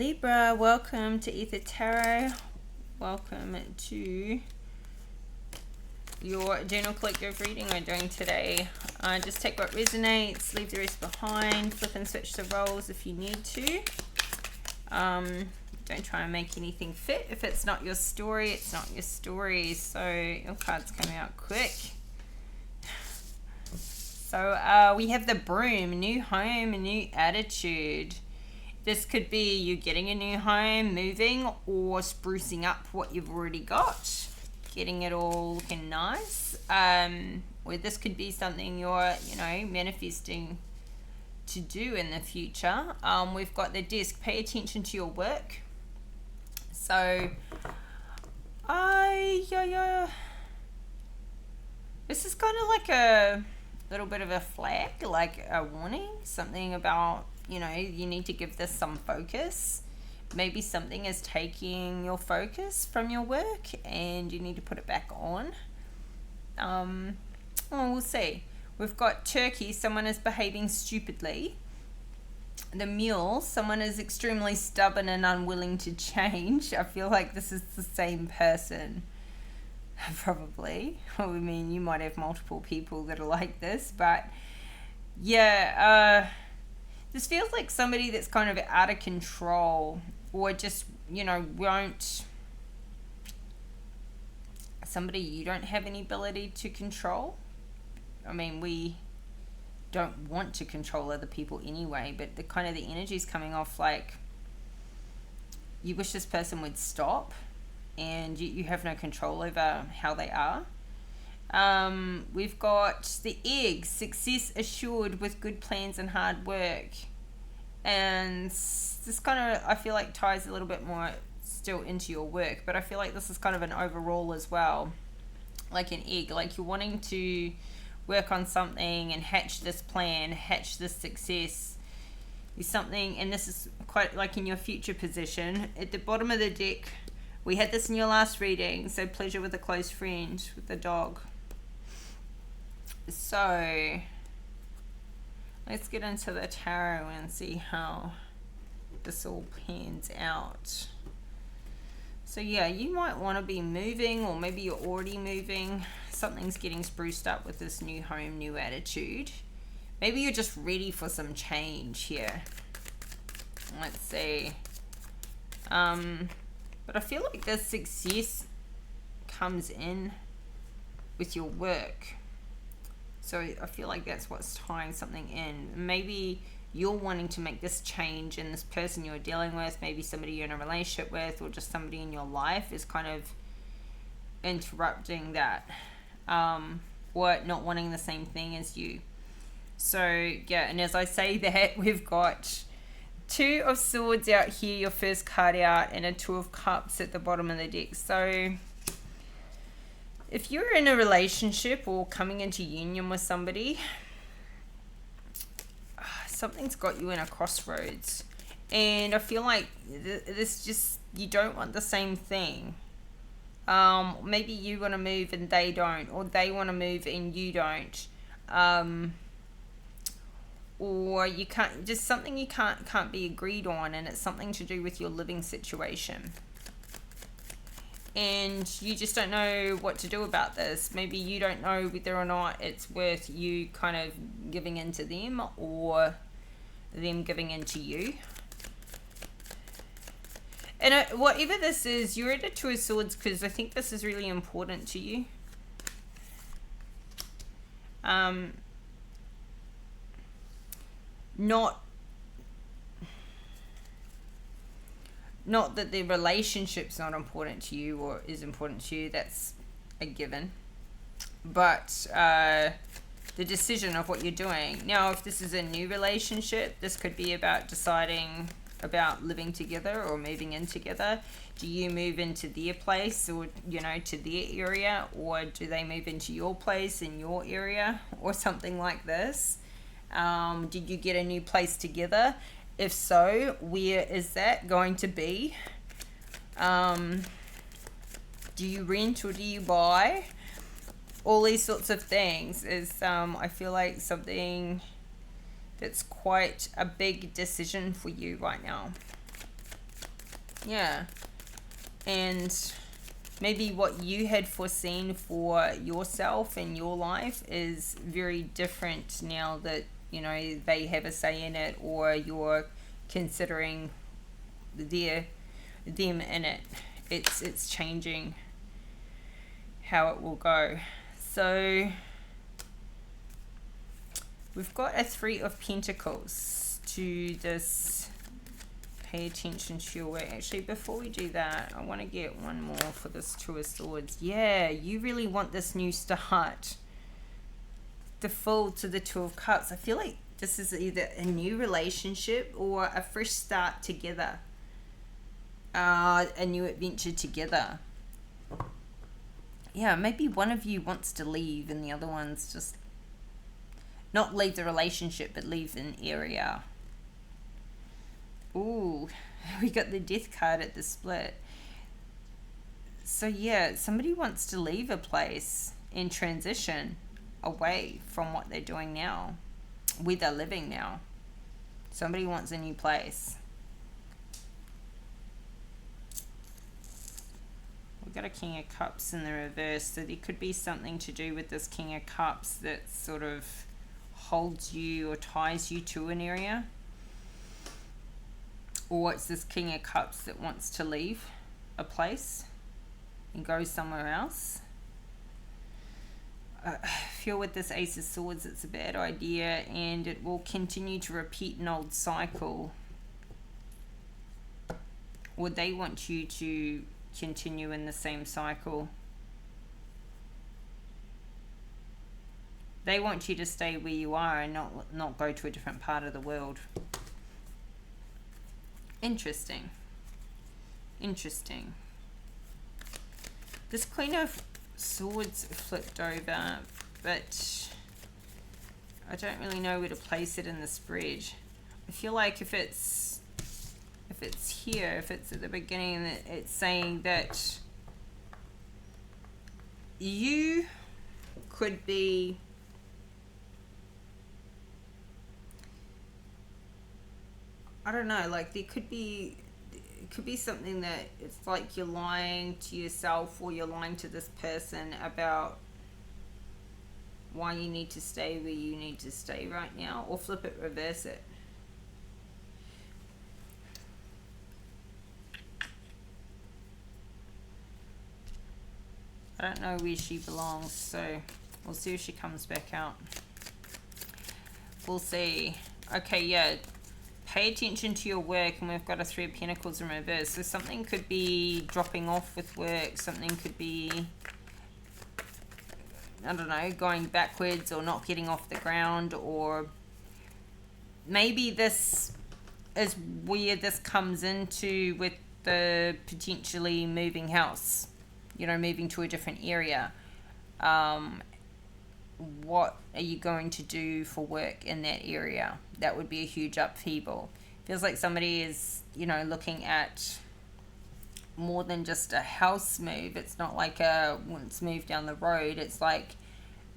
Libra, welcome to Aether Tarot. Welcome to your general collective reading we're doing today. Just take what resonates, leave the rest behind, flip and switch the roles if you need to. Don't try and make anything fit. If it's not your story, it's not your story. So your card's coming out quick. So we have the Broom, new home, a new attitude. This could be you getting a new home, moving, or sprucing up what you've already got, getting it all looking nice. Or this could be something you're, manifesting to do in the future. We've got the Desk, pay attention to your work. So, this is kind of like a little bit of a flag, like a warning, something about, you need to give this some focus. Maybe something is taking your focus from your work and you need to put it back on. We'll see. We've got Turkey, someone is behaving stupidly. The Mule, someone is extremely stubborn and unwilling to change. I feel like this is the same person. Probably. I mean, you might have multiple people that are like this, but yeah, this feels like somebody that's kind of out of control, or just, won't, somebody you don't have any ability to control. I mean, we don't want to control other people anyway, but the energy's coming off like you wish this person would stop and you have no control over how they are. We've got the Egg, success assured with good plans and hard work. And this kind of, I feel like, ties a little bit more still into your work, but I feel like this is kind of an overall as well. Like an egg, like you're wanting to work on something and hatch this plan, hatch this success. Is something, and this is quite like in your future position. At the bottom of the deck, we had this in your last reading, so pleasure with a close friend, with the dog. So let's get into the tarot and see how this all pans out. So yeah, you might want to be moving, or maybe you're already moving. Something's getting spruced up with this new home, new attitude. Maybe you're just ready for some change here. Let's see. But I feel like this success comes in with your work. So I feel like that's what's tying something in. Maybe you're wanting to make this change, and this person you're dealing with, maybe somebody you're in a relationship with, or just somebody in your life is kind of interrupting that, or not wanting the same thing as you. So yeah, and as I say that, we've got Two of Swords out here, your first card out, and a Two of Cups at the bottom of the deck. So if you're in a relationship or coming into union with somebody, something's got you in a crossroads. And I feel like this just, you don't want the same thing. Maybe you want to move and they don't, or they want to move and you don't. Or you can't, just something you can't be agreed on, and it's something to do with your living situation. And you just don't know what to do about this. Maybe you don't know whether or not it's worth you kind of giving in to them, or them giving in to you. And whatever this is, you're at a Two of Swords because I think this is really important to you. Not that the relationship's not important to you or is important to you, that's a given. But the decision of what you're doing. Now, if this is a new relationship, this could be about deciding about living together or moving in together. Do you move into their place, or, to their area, or do they move into your place in your area, or something like this? Did you get a new place together? If so, where is that going to be? Do you rent or do you buy? All these sorts of things is, I feel like, something that's quite a big decision for you right now. Yeah. And maybe what you had foreseen for yourself and your life is very different now that, you know, they have a say in it, or you're considering them in it. It's changing how it will go. So we've got a Three of Pentacles to this. Pay attention to your work. Actually, before we do that, I want to get one more for this Two of Swords. Yeah, you really want this new start. The Fool to the Two of Cups. I feel like this is either a new relationship or a fresh start together. A new adventure together. Yeah, maybe one of you wants to leave and the other one's just not leave the relationship, but leave an area. Ooh, we got the Death card at the split. So yeah, somebody wants to leave a place and transition away from what they're doing now, where they're living now. Somebody wants a new place. We've got a King of Cups in the reverse, so there could be something to do with this King of Cups that sort of holds you or ties you to an area. Or it's this King of Cups that wants to leave a place and go somewhere else. I feel with this Ace of Swords it's a bad idea, and it will continue to repeat an old cycle. Or they want you to continue in the same cycle. They want you to stay where you are and not go to a different part of the world. Interesting. Interesting. This Queen of Swords flipped over, but I don't really know where to place it in the spread. I feel like if it's here, if it's at the beginning, it's saying that you could be I don't know, like it could be something that it's like you're lying to yourself or you're lying to this person about why you need to stay where you need to stay right now, or flip it, reverse it. I don't know where she belongs, so we'll see if she comes back out. We'll see. Okay, yeah. Pay attention to your work, and we've got a Three of Pentacles in reverse. So something could be dropping off with work. Something could be, I don't know, going backwards or not getting off the ground. Or maybe this is where this comes into with the potentially moving house. You know, moving to a different area. What are you going to do for work in that area? That would be a huge upheaval. Feels like somebody is, you know, looking at more than just a house move. It's not like once moved down the road. It's like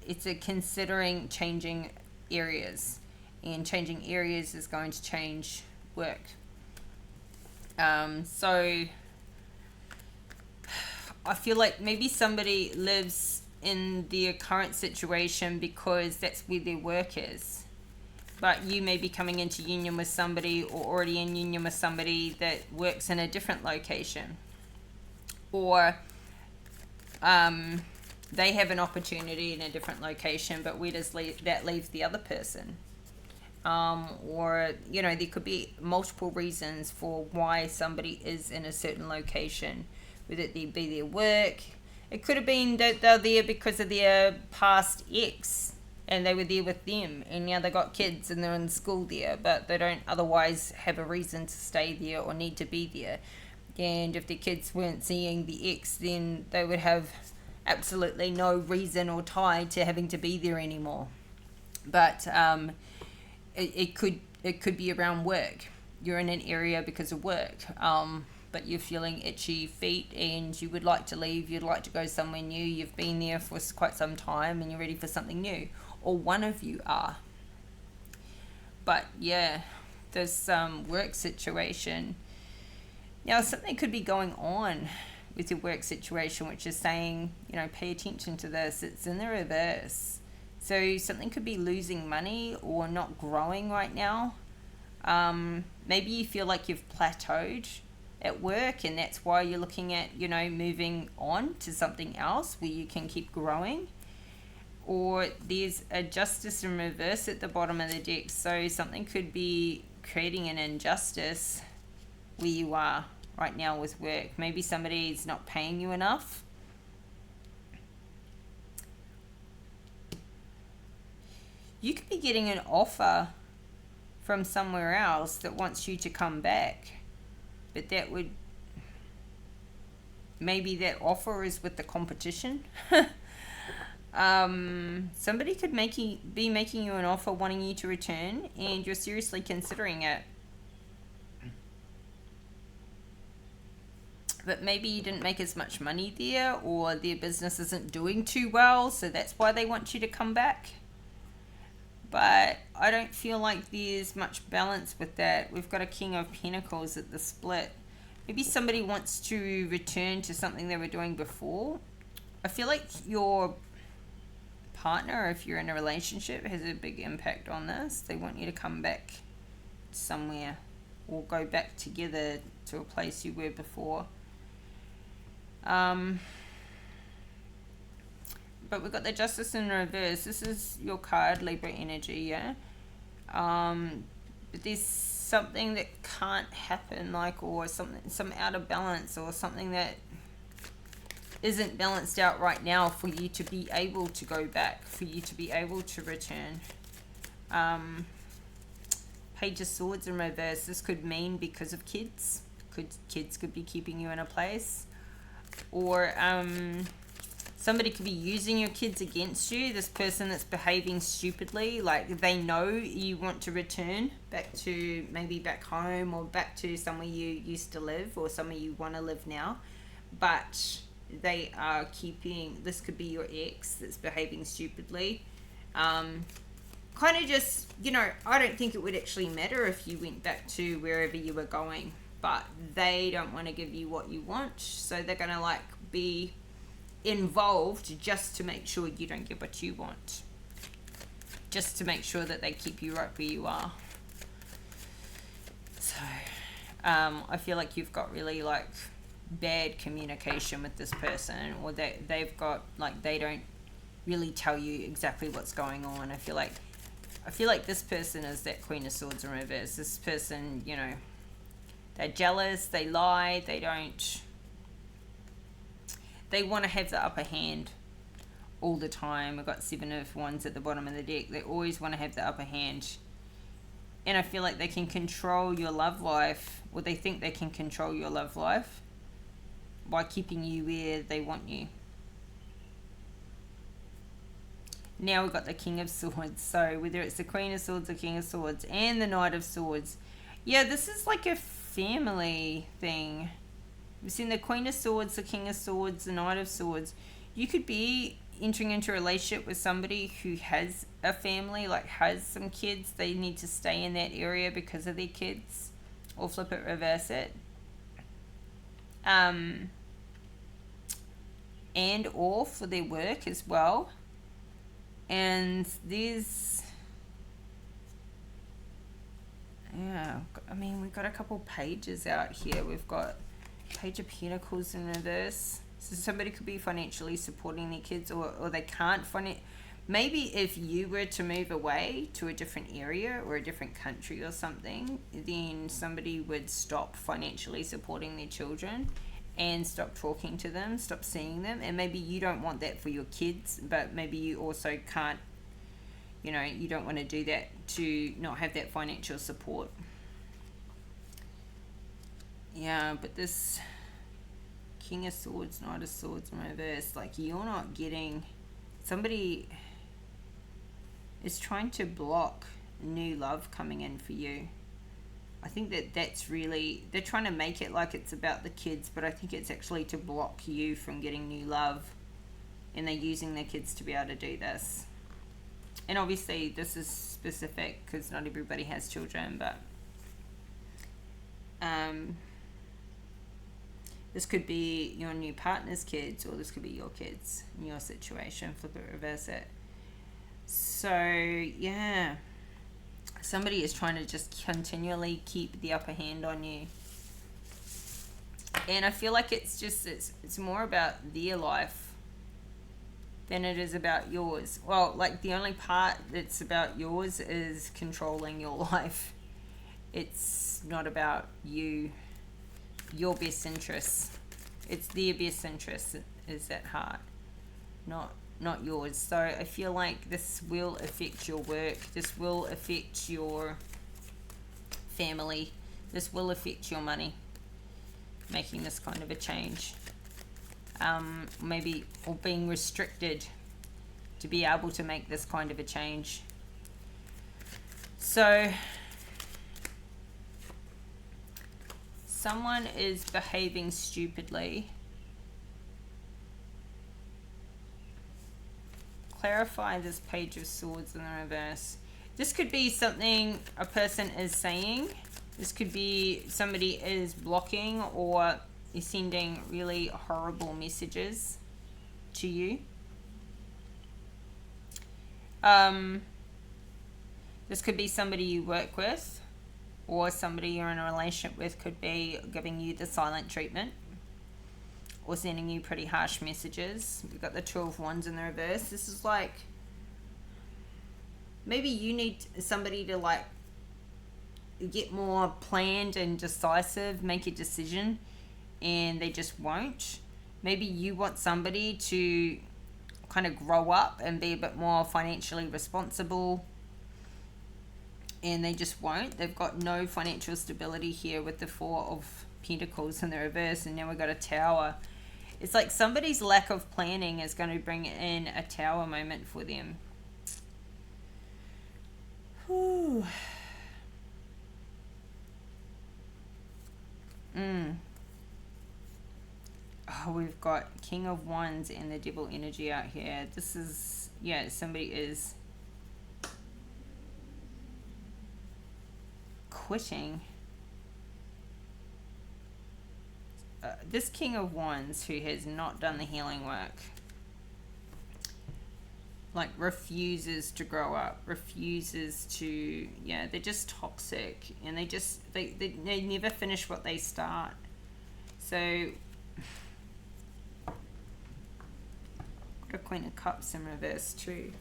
it's a considering changing areas, and changing areas is going to change work. So I feel like maybe somebody lives in their current situation because that's where their work is, but you may be coming into union with somebody or already in union with somebody that works in a different location, or they have an opportunity in a different location, but where does that leave the other person? Or, you know, there could be multiple reasons for why somebody is in a certain location, whether it be their work. It could have been that they're there because of their past ex and they were there with them, and now they got kids and they're in school there, but they don't otherwise have a reason to stay there or need to be there. And if the kids weren't seeing the ex, then they would have absolutely no reason or tie to having to be there anymore. But it could be around work. You're in an area because of work. But you're feeling itchy feet and you would like to leave, you'd like to go somewhere new, you've been there for quite some time and you're ready for something new, or one of you are. But yeah, this work situation, Now, something could be going on with your work situation, which is saying, pay attention to this. It's in the reverse. So something could be losing money or not growing right now. Maybe you feel like you've plateaued at work, and that's why you're looking at, moving on to something else where you can keep growing. Or there's a justice in reverse at the bottom of the deck. So something could be creating an injustice where you are right now with work. Maybe somebody's not paying you enough. You could be getting an offer from somewhere else that wants you to come back, but maybe that offer is with the competition. Somebody could be making you an offer wanting you to return, and you're seriously considering it. But maybe you didn't make as much money there, or their business isn't doing too well, so that's why they want you to come back. But I don't feel like there's much balance with that. We've got a King of Pentacles at the split. Maybe somebody wants to return to something they were doing before. I feel like your partner, if you're in a relationship, has a big impact on this. They want you to come back somewhere or go back together to a place you were before. But we've got the Justice in reverse. This is your card, Libra energy, yeah? But there's something that can't happen, or some out of balance, or something that isn't balanced out right now for you to be able to go back, for you to be able to return. Page of Swords in reverse. This could mean because of kids. Kids could be keeping you in a place. Or somebody could be using your kids against you. This person that's behaving stupidly, like they know you want to return back to maybe back home or back to somewhere you used to live or somewhere you want to live now, but they are keeping, this could be your ex that's behaving stupidly. Kind of just, I don't think it would actually matter if you went back to wherever you were going, but they don't want to give you what you want, so they're going to be involved just to make sure you don't get what you want, just to make sure that they keep you right where you are. So I feel like you've got really bad communication with this person, or they've got they don't really tell you exactly what's going on. I feel like this person is that Queen of Swords in reverse. This person, they're jealous, they lie, they want to have the upper hand all the time. I've got 7 of Wands at the bottom of the deck. They always want to have the upper hand. And I feel like they can control your love life, or they think they can control your love life by keeping you where they want you. Now we've got the King of Swords. So whether it's the Queen of Swords, the King of Swords, and the Knight of Swords. Yeah, this is like a family thing. We've seen the Queen of Swords, the King of Swords, the Knight of Swords. You could be entering into a relationship with somebody who has a family, has some kids. They need to stay in that area because of their kids. Or flip it, reverse it. And or for their work as well. And there's... Yeah, we've got a couple pages out here. We've got Page of Pentacles in reverse. So somebody could be financially supporting their kids, or they can't maybe if you were to move away to a different area or a different country or something, then somebody would stop financially supporting their children and stop talking to them, stop seeing them. And maybe you don't want that for your kids, but maybe you also can't, you don't want to do that to not have that financial support. Yeah, but this King of Swords, Knight of Swords in reverse, you're not getting... Somebody is trying to block new love coming in for you. I think that's really... They're trying to make it like it's about the kids, but I think it's actually to block you from getting new love. And they're using their kids to be able to do this. And obviously this is specific because not everybody has children, but... This could be your new partner's kids, or this could be your kids in your situation. Flip it, reverse it. So, yeah. Somebody is trying to just continually keep the upper hand on you. And I feel like it's more about their life than it is about yours. Well, like, the only part that's about yours is controlling your life. It's not about you, your best interests. It's their best interests is at heart, not yours. So I feel like this will affect your work. This will affect your family. This will affect your money. Making this kind of a change. Maybe, or being restricted to be able to make this kind of a change. So someone is behaving stupidly. Clarify this Page of Swords in the reverse. This could be something a person is saying. This could be somebody is blocking or is sending really horrible messages to you. This could be somebody you work with, or somebody you're in a relationship with could be giving you the silent treatment or sending you pretty harsh messages. We've got the Two of Wands in the reverse. This is like, maybe you need somebody to like get more planned and decisive, make a decision, and they just won't. Maybe you want somebody to kind of grow up and be a bit more financially responsible, and they just won't. They've got no financial stability here with the Four of Pentacles in the reverse, and now we've got a Tower. It's like somebody's lack of planning is going to bring in a Tower moment for them. Whew. Oh, we've got King of Wands and the Devil energy out here. This is, yeah, somebody is quitting. This King of Wands who has not done the healing work, like, refuses to grow up, refuses to, yeah, they're just toxic, and they never finish what they start. So got a Queen of Cups in reverse too.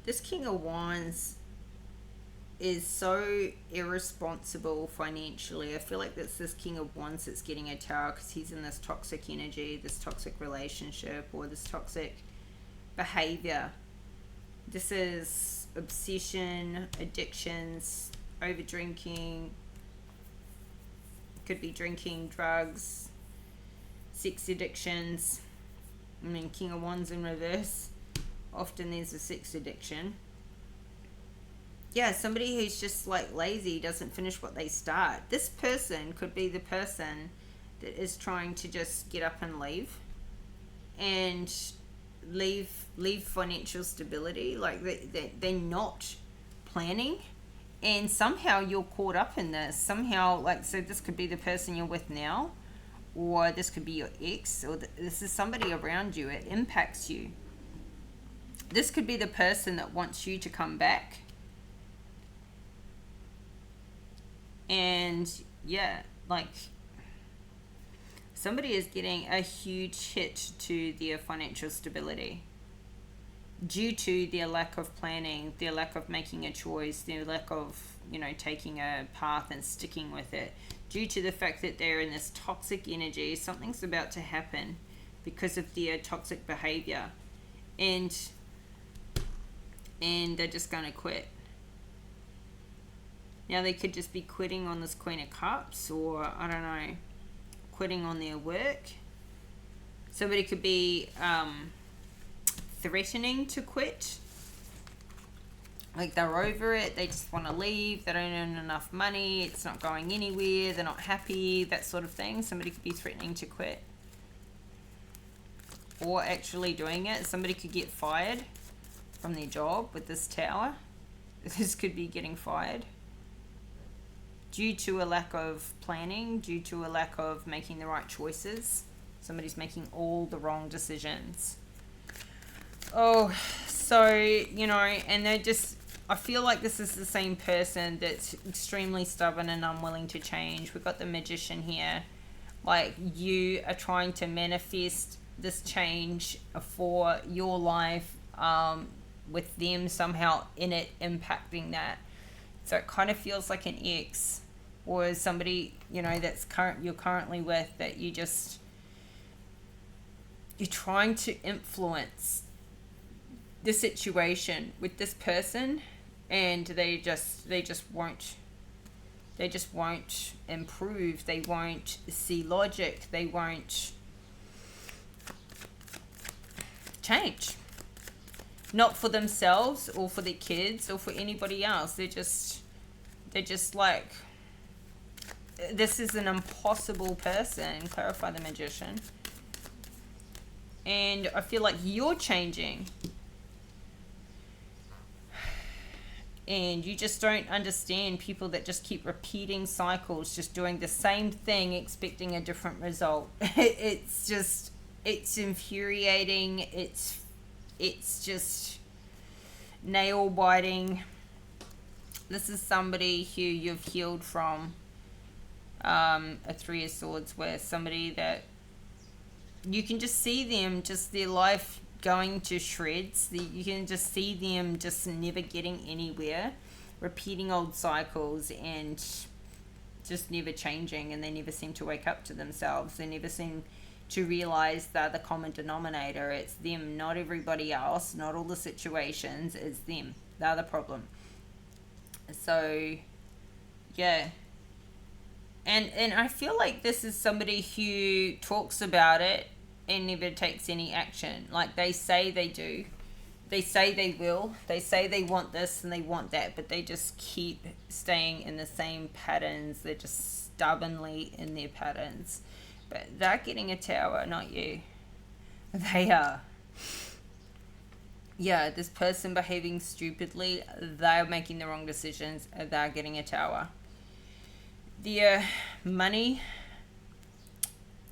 This King of Wands is so irresponsible financially. I feel like that's this King of Wands that's getting a Tower because he's in this toxic energy, this toxic relationship, or this toxic behavior. This is obsession, addictions, over drinking. Could be drinking, drugs, sex addictions. I mean, King of Wands in reverse. Often there's a sex addiction. Yeah, somebody who's just like lazy, doesn't finish what they start. This person could be the person that is trying to just get up and leave financial stability. Like they're not planning, and somehow you're caught up in this. Somehow, like, so this could be the person you're with now, or this could be your ex, or this is somebody around you. It impacts you. This could be the person that wants you to come back. And yeah, like, somebody is getting a huge hit to their financial stability due to their lack of planning, their lack of making a choice, their lack of, you know, taking a path and sticking with it. Due to the fact that they're in this toxic energy, something's about to happen because of their toxic behavior. And they're just going to quit. Now, they could just be quitting on this Queen of Cups, or, I don't know, quitting on their work. Somebody could be threatening to quit. Like, they're over it, they just want to leave, they don't earn enough money, it's not going anywhere, they're not happy, that sort of thing. Somebody could be threatening to quit. Or actually doing it. Somebody could get fired from their job with this Tower. This could be getting fired. due to a lack of planning, due to a lack of making the right choices. Somebody's making all the wrong decisions. Oh, so, you know, and they're just, I feel like this is the same person that's extremely stubborn and unwilling to change. We've got the Magician here. Like, you are trying to manifest this change for your life, with them somehow in it impacting that. So it kind of feels like an ex or somebody, you know, that's you're currently with, that you're trying to influence the situation with this person, and they just won't improve. They won't see logic. They won't change. Not for themselves or for their kids or for anybody else. They're just like, this is an impossible person. Clarify the Magician. And I feel like you're changing. And you just don't understand people that just keep repeating cycles, just doing the same thing, expecting a different result. It's infuriating. It's just nail biting. This is somebody who you've healed from. A Three of Swords, where somebody that you can just see them, just their life going to shreds. You can just see them just never getting anywhere, repeating old cycles and just never changing, and they never seem to wake up to themselves. They never seem to realize they're the common denominator. It's them, not everybody else, not all the situations. It's them. They're the problem. So, yeah. And I feel like this is somebody who talks about it and never takes any action. Like, they say they do. They say they will. They say they want this and they want that, but they just keep staying in the same patterns. They're just stubbornly in their patterns. But they're getting a tower, not you. They are. Yeah, this person behaving stupidly, they're making the wrong decisions, they're getting a tower. The money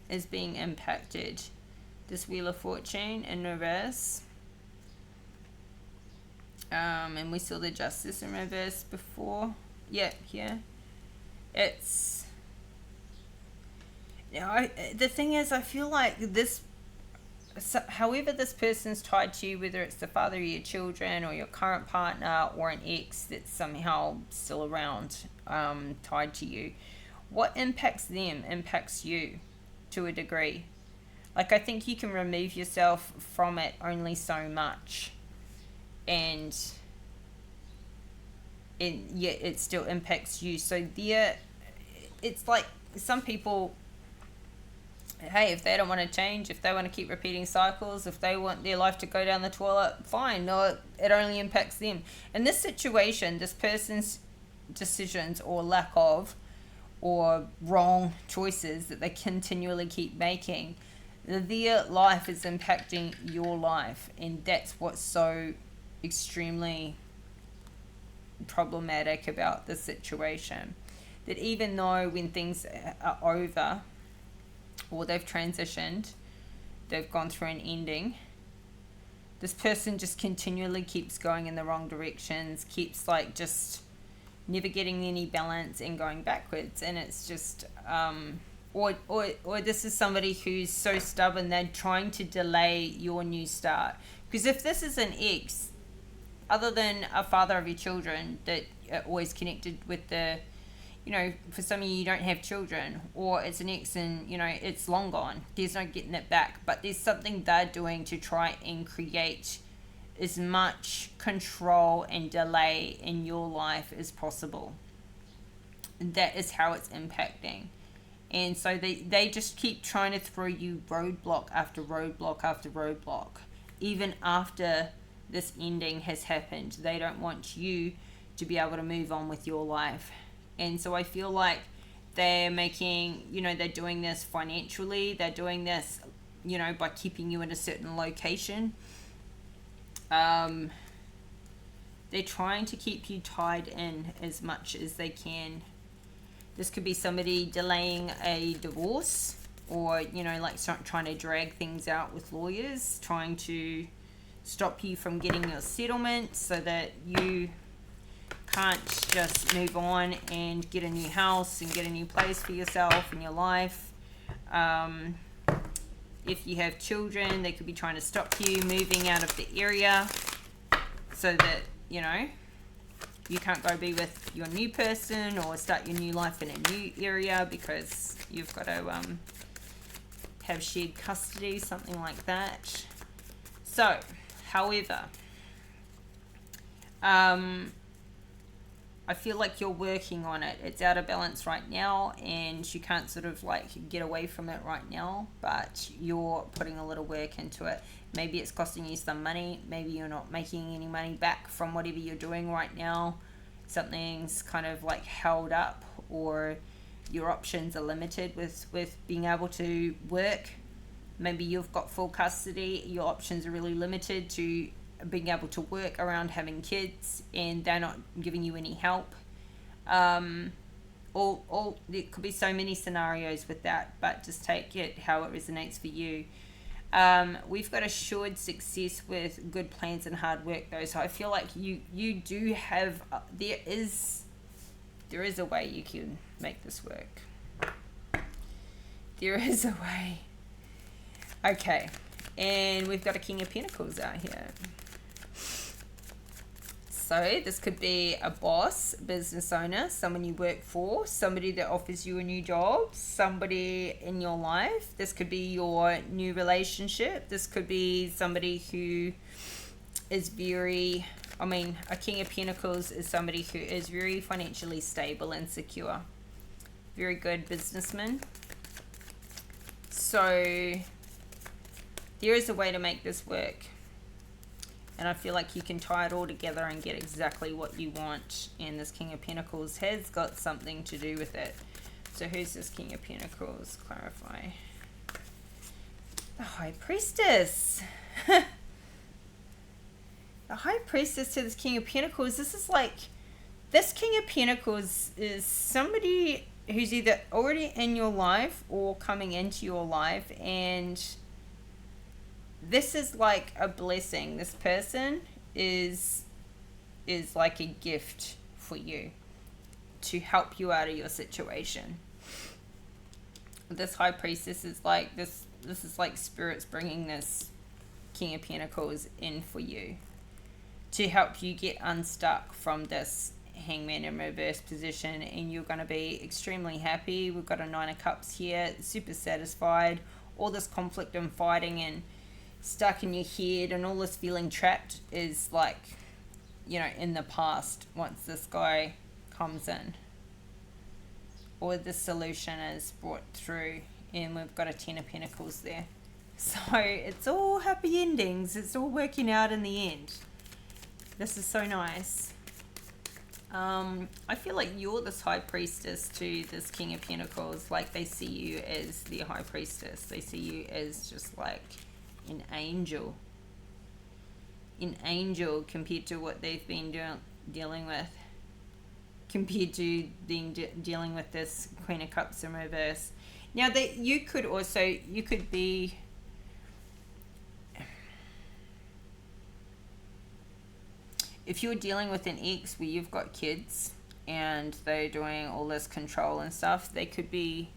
is being impacted. This Wheel of Fortune in reverse. And we saw the Justice in reverse before. Yeah, here. It's... You know, the thing is, I feel like this... So, however this person's tied to you, whether it's the father of your children or your current partner or an ex that's somehow still around, tied to you, what impacts them impacts you to a degree. Like, I think you can remove yourself from it only so much, and yet it still impacts you. So it's like some people, hey, if they don't want to change, if they want to keep repeating cycles, if they want their life to go down the toilet, fine. No, it only impacts them. In this situation, this person's decisions or lack of, or wrong choices that they continually keep making, their life is impacting your life. And that's what's so extremely problematic about the situation. That even though when things are over, or they've transitioned, they've gone through an ending, this person just continually keeps going in the wrong directions, keeps like just never getting any balance and going backwards. And it's just or this is somebody who's so stubborn, they're trying to delay your new start. Because if this is an ex, other than a father of your children that are always connected with the, you know, for some of you don't have children, or it's an ex and, you know, it's long gone, there's no getting it back, but there's something they're doing to try and create as much control and delay in your life as possible. That is how it's impacting. And so they just keep trying to throw you roadblock after roadblock after roadblock. Even after this ending has happened, they don't want you to be able to move on with your life. And so I feel like they're making, you know, they're doing this financially. They're doing this, you know, by keeping you in a certain location. They're trying to keep you tied in as much as they can. This could be somebody delaying a divorce, or, you know, like trying to drag things out with lawyers, trying to stop you from getting your settlement so that you can't just move on and get a new house and get a new place for yourself in your life. If you have children, they could be trying to stop you moving out of the area so that, you know, you can't go be with your new person or start your new life in a new area because you've got to have shared custody, something like that. So, however, I feel like you're working on it. It's out of balance right now, and you can't sort of like get away from it right now, but you're putting a little work into it. Maybe it's costing you some money. Maybe you're not making any money back from whatever you're doing right now. Something's kind of like held up, or your options are limited with being able to work. Maybe you've got full custody. Your options are really limited to being able to work around having kids, and they're not giving you any help. All there could be so many scenarios with that, but just take it how it resonates for you. We've got assured success with good plans and hard work, though. So I feel like you do have there is a way you can make this work. There is a way. Okay, and we've got a King of Pentacles out here. So this could be a boss, business owner, someone you work for, somebody that offers you a new job, somebody in your life. This could be your new relationship. This could be somebody who is very, a King of Pentacles is somebody who is very financially stable and secure. Very good businessman. So there is a way to make this work. And I feel like you can tie it all together and get exactly what you want. And this King of Pentacles has got something to do with it. So who's this King of Pentacles? Clarify. The High Priestess. The High Priestess to this King of Pentacles. This King of Pentacles is somebody who's either already in your life or coming into your life, and this is like a blessing. This person is like a gift for you to help you out of your situation. This High Priestess is like this is like spirits bringing this King of Pentacles in for you to help you get unstuck from this Hangman in reverse position, and you're going to be extremely happy. We've got a Nine of Cups here, super satisfied. All this conflict and fighting and stuck in your head and all this feeling trapped is like, you know, in the past once this guy comes in, or the solution is brought through, and we've got a Ten of Pentacles there. So it's all happy endings. It's all working out in the end. This is so nice. I feel like you're this High Priestess to this King of Pentacles. Like, they see you as the High Priestess. They see you as just like an angel compared to what they've been dealing with, compared to being dealing with this Queen of Cups in reverse. Now you could be if you're dealing with an ex where you've got kids and they're doing all this control and stuff, they could be,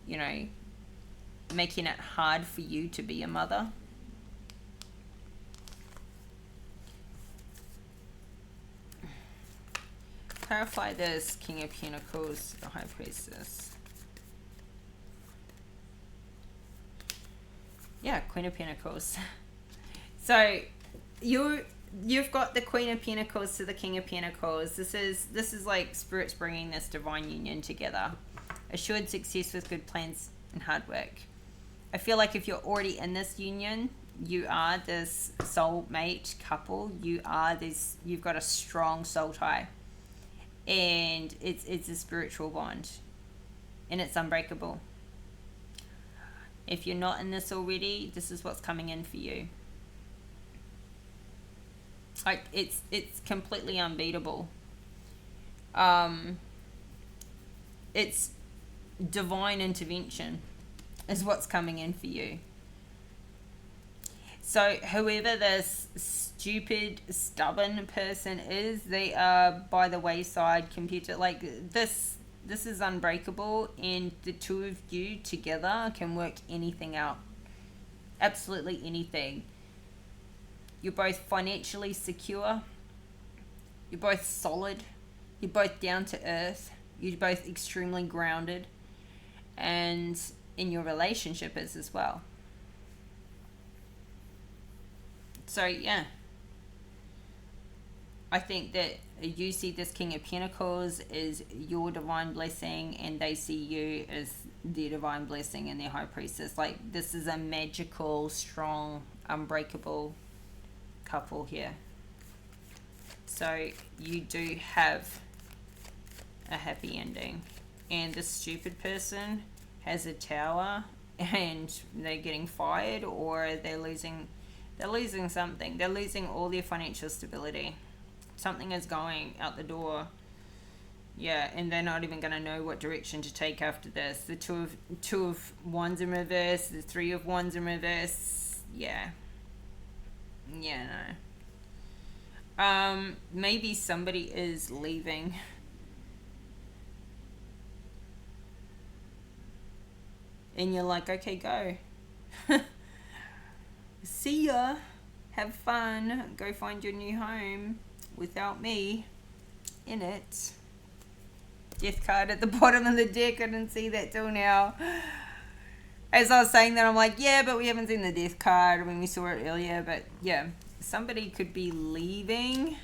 you know, making it hard for you to be a mother. Clarify this King of Pentacles, the High Priestess. Yeah, Queen of Pentacles. So you've got the Queen of Pentacles to the King of Pentacles. This is like spirits bringing this divine union together. Assured success with good plans and hard work. I feel like if you're already in this union, you are this soulmate couple. You've got a strong soul tie, and it's a spiritual bond, and it's unbreakable. If you're not in this already, this is what's coming in for you. Like, it's completely unbeatable. it's divine intervention is what's coming in for you. So whoever this stupid, stubborn person is, they are by the wayside compared to, like, this is unbreakable, and the two of you together can work anything out. Absolutely anything. You're both financially secure. You're both solid. You're both down to earth. You're both extremely grounded. And in your relationship as well. So, yeah. I think that you see this King of Pentacles as your divine blessing, and they see you as their divine blessing and their High Priestess. Like, this is a magical, strong, unbreakable couple here. So, you do have a happy ending. And this stupid person has a tower, and they're getting fired, or they're losing something. They're losing all their financial stability. Something is going out the door. Yeah, and they're not even going to know what direction to take after this. The two of wands in reverse, the three of wands in reverse. Yeah. Yeah, no. Maybe somebody is leaving. And you're like, okay, go. See ya. Have fun. Go find your new home without me in it. Death card at the bottom of the deck. I didn't see that till now. As I was saying that, I'm like, yeah, but we haven't seen the death card when we saw it earlier. But yeah, somebody could be leaving,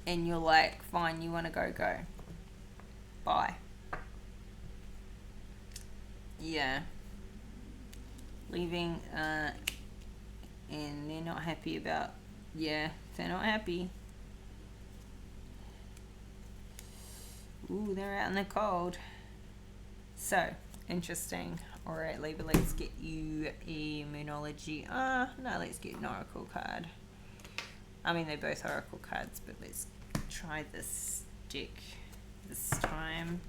and you're like, fine, you want to go. Bye. Yeah. Leaving, and they're not happy about, yeah, they're not happy. Ooh, they're out in the cold. So, interesting. Alright, Libra, let's get you a Moonology. No, let's get an Oracle card. I mean, they're both Oracle cards, but let's try this deck this time.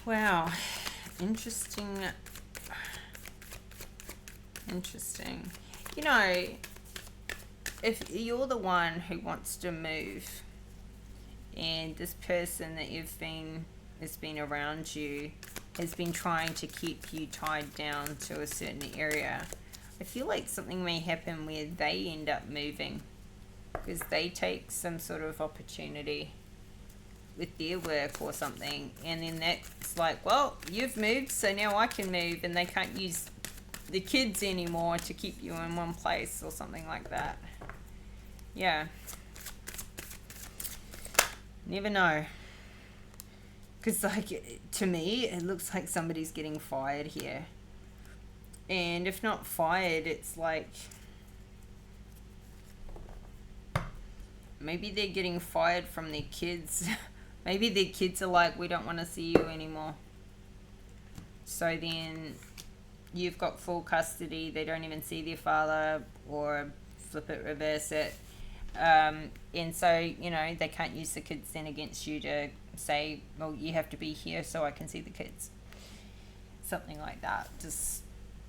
Wow, interesting. You know, if you're the one who wants to move, and this person that has been around you has been trying to keep you tied down to a certain area, I feel like something may happen where they end up moving because they take some sort of opportunity with their work or something, and then that's like, well, you've moved, so now I can move, and they can't use the kids anymore to keep you in one place or something like that. Yeah. Never know. Because, like, to me, it looks like somebody's getting fired here. And if not fired, it's like, maybe they're getting fired from their kids. Maybe their kids are like, we don't want to see you anymore. So then you've got full custody. They don't even see their father, or flip it, reverse it. And so, you know, they can't use the kids then against you to say, well, you have to be here so I can see the kids. Something like that. Just,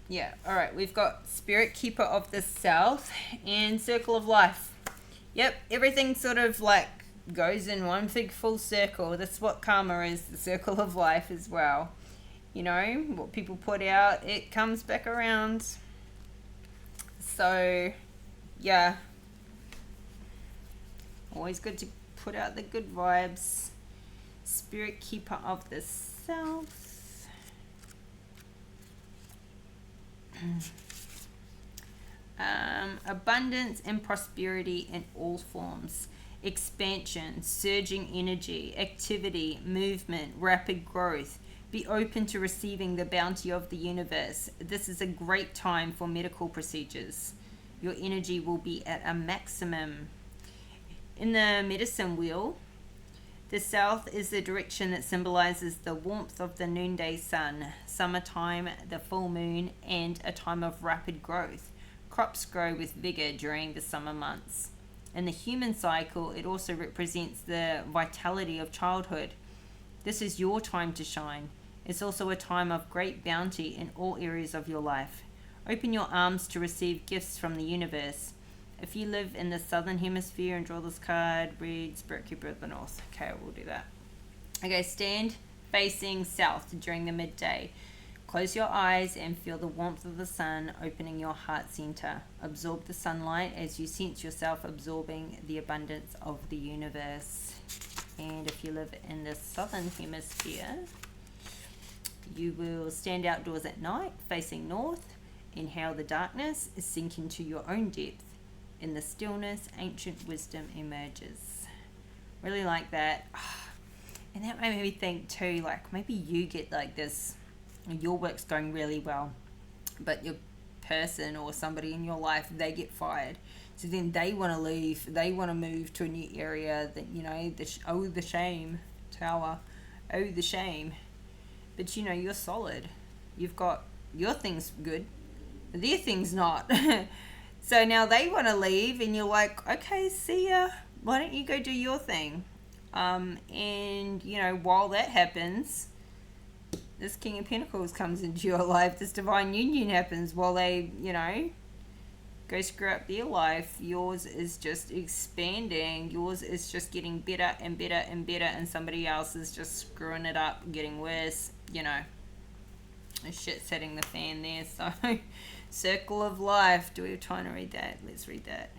yeah. All right, we've got Spirit Keeper of the South and Circle of Life. Yep, everything sort of like goes in one big full circle. That's what karma is, the circle of life as well. You know, what people put out, it comes back around. So, yeah. Always good to put out the good vibes. Spirit Keeper of the South. Abundance and prosperity in all forms. Expansion, surging energy, activity, movement, rapid growth. Be open to receiving the bounty of the universe. This is a great time for medical procedures. Your energy will be at a maximum. In the medicine wheel, the south is the direction that symbolizes the warmth of the noonday sun, summertime, the full moon, and a time of rapid growth. crops grow with vigor during the summer months. In the human cycle, it also represents the vitality of childhood. This is your time to shine. It's also a time of great bounty in all areas of your life. Open your arms to receive gifts from the universe. If you live in the southern hemisphere and draw this card, read Spirit Keeper of the North. Okay, we'll do that. Okay, stand facing south during the midday. Close your eyes and feel the warmth of the sun opening your heart center. Absorb the sunlight as you sense yourself absorbing the abundance of the universe. And if you live in the southern hemisphere, you will stand outdoors at night facing north. Inhale the darkness, sink into your own depth. In the stillness, ancient wisdom emerges. Really like that. And that made me think too, like maybe you get like this, your work's going really well, but your person or somebody in your life, they get fired. So then they want to leave, they want to move to a new area that, you know, the shame tower, oh, the shame. But you know, you're solid. You've got your thing's good, their thing's not. So now they want to leave and you're like, okay, see ya. Why don't you go do your thing? And, you know, while that happens, this King of Pentacles comes into your life. This divine union happens while they, you know, go screw up their life. Yours is just expanding. Yours is just getting better and better and better. And somebody else is just screwing it up, getting worse. You know, shit's hitting the fan there. So, circle of life. Do we have time to read that? Let's read that.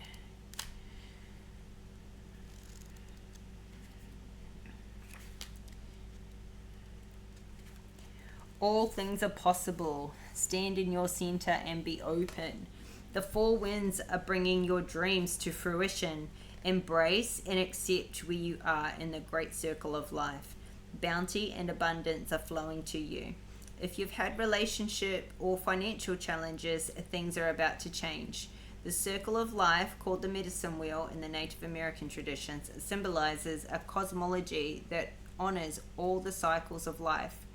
All things are possible. Stand in your center and be open. The four winds are bringing your dreams to fruition. Embrace and accept where you are in the great circle of life. Bounty and abundance are flowing to you. If you've had relationship or financial challenges, things are about to change. The circle of life, called the medicine wheel in the Native American traditions, symbolizes a cosmology that honors all the cycles of life.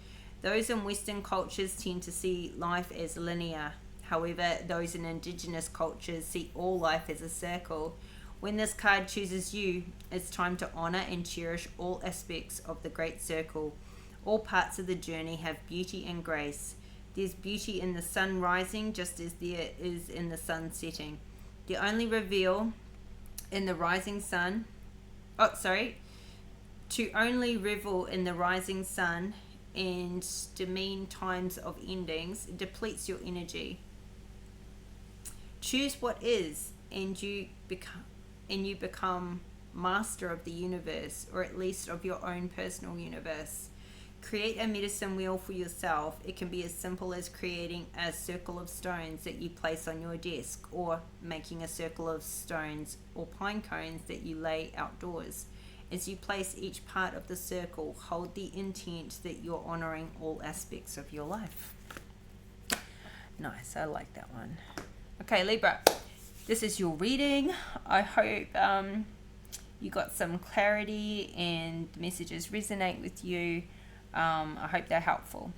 Those in Western cultures tend to see life as linear. However, those in indigenous cultures see all life as a circle. When this card chooses you, it's time to honor and cherish all aspects of the great circle. All parts of the journey have beauty and grace. There's beauty in the sun rising just as there is in the sun setting. The only reveal in the rising sun, to only revel in the rising sun and demean times of endings depletes your energy. Choose what is, and you become master of the universe, or at least of your own personal universe. Create a medicine wheel for yourself. It can be as simple as creating a circle of stones that you place on your desk, or making a circle of stones or pine cones that you lay outdoors. As you place each part of the circle, hold the intent that you're honoring all aspects of your life. Nice, I like that one. Okay, Libra, this is your reading. I hope you got some clarity and the messages resonate with you. I hope they're helpful.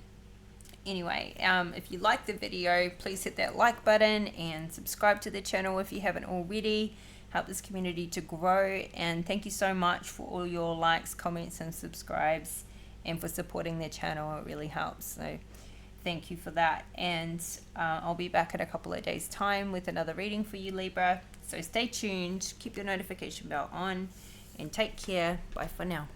Anyway, if you like the video, please hit that like button and subscribe to the channel if you haven't already. Help this community to grow, and thank you so much for all your likes, comments and subscribes, and for supporting the channel. It really helps, so thank you for that. And I'll be back in a couple of days time with another reading for you, Libra, so stay tuned, keep your notification bell on, and take care. Bye for now.